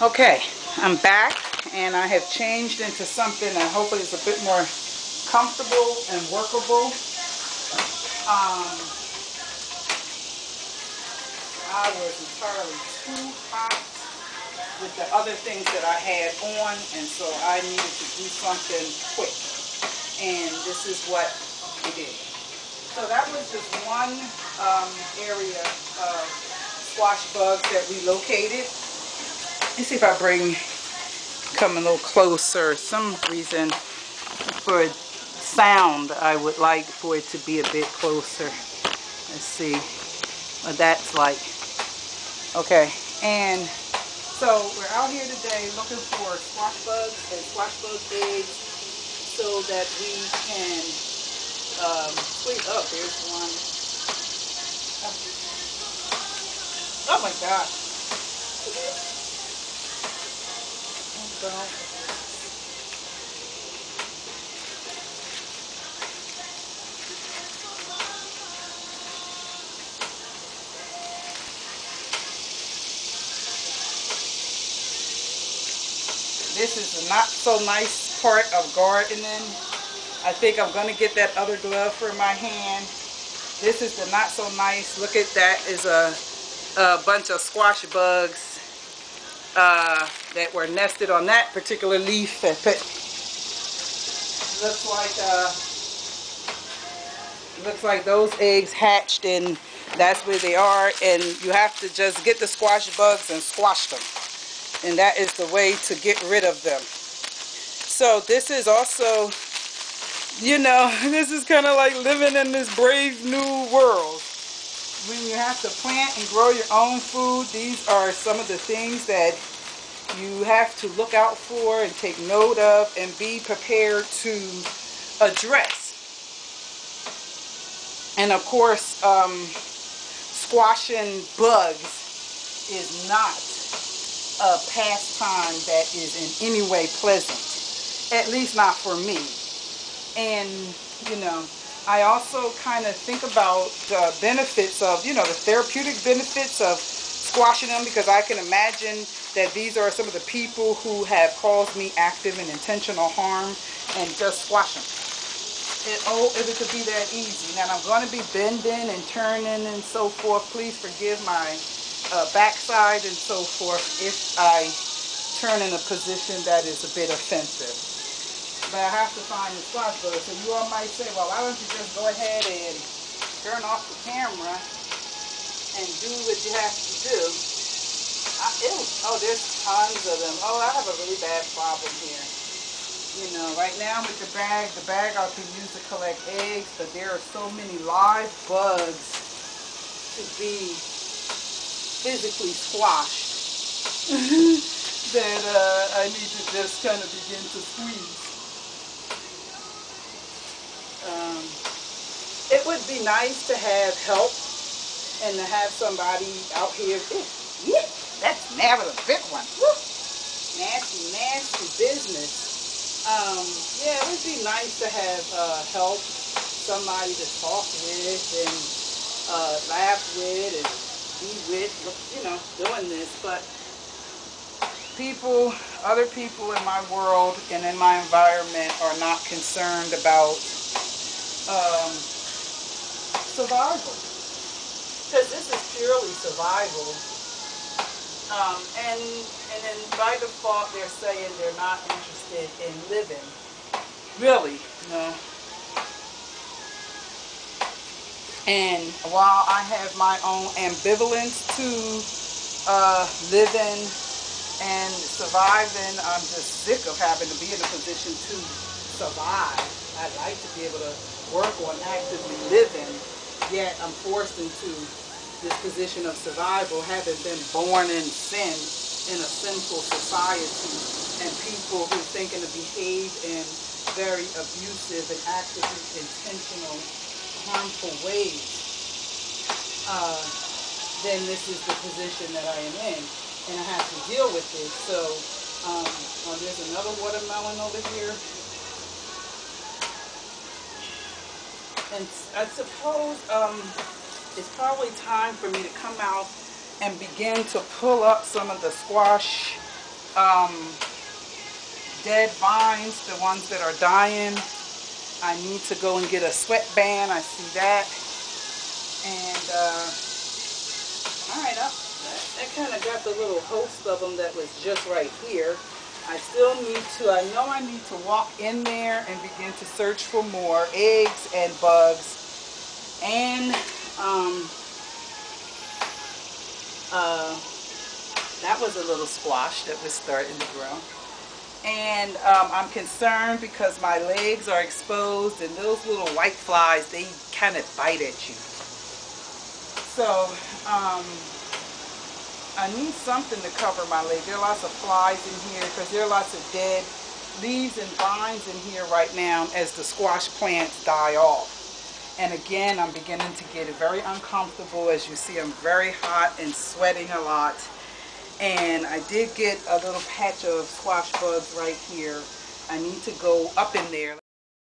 Okay, I'm back and I have changed into something that hopefully is a bit more comfortable and workable. I was entirely too hot with the other things that I had on, and so I needed to do something quick. And this is what we did. So that was just one area of squash bugs that we located. Let's see if I come a little closer. Some reason for sound, I would like for it to be a bit closer. Let's see what that's like. Okay, and so we're out here today looking for squash bugs and squash bug eggs so that we can squeeze. Oh, there's one. Oh my God. This is the not so nice part of gardening. I think I'm going to get that other glove for my hand. This is the not so nice. Look at that, is a bunch of squash bugs that were nested on that particular leaf. Looks like those eggs hatched, and that's where they are. And you have to just get the squash bugs and squash them, and that is the way to get rid of them. So this is also, you know, this is kind of like living in this brave new world. When you have to plant and grow your own food, these are some of the things that you have to look out for and take note of and be prepared to address. And of course, squashing bugs is not a pastime that is in any way pleasant, at least not for me. And, you know, I also kind of think about the benefits of, you know, the therapeutic benefits of squashing them, because I can imagine that these are some of the people who have caused me active and intentional harm, and just squash them. If it could be that easy. Now I'm going to be bending and turning and so forth. Please forgive my backside and so forth if I turn in a position that is a bit offensive. But I have to find the squash bug. So you all might say, well, why don't you just go ahead and turn off the camera and do what you have to do. Oh, there's tons of them. Oh, I have a really bad problem here. You know, right now with the bag I can use to collect eggs, but there are so many live bugs to be physically squashed that I need to just kind of begin to squeeze. It would be nice to have help and to have somebody out here. Yeah, that's never a big one. Woo. Nasty, nasty business. Yeah, it would be nice to have help, somebody to talk with and laugh with and be with, you know, doing this. But other people in my world and in my environment are not concerned about survival, because this is purely survival. And then by default they're saying they're not interested in living. Really, no. And while I have my own ambivalence to living and surviving, I'm just sick of having to be in a position to survive. I'd like to be able to work on actively living, yet I'm forced into this position of survival, having been born in sin, in a sinful society, and people who think and behave in very abusive and actively intentional, harmful ways. Then this is the position that I am in, and I have to deal with it. So, there's another watermelon over here. And I suppose it's probably time for me to come out and begin to pull up some of the squash dead vines, the ones that are dying. I need to go and get a sweatband. I see that. And, alright, I kind of got the little host of them that was just right here. I still need to, I know I need to walk in there and begin to search for more eggs and bugs. And, that was a little squash that was starting to grow. And I'm concerned because my legs are exposed and those little white flies, they kind of bite at you. So I need something to cover my leg. There are lots of flies in here because there are lots of dead leaves and vines in here right now as the squash plants die off. And again, I'm beginning to get very uncomfortable. As you see, I'm very hot and sweating a lot. And I did get a little patch of squash bugs right here. I need to go up in there.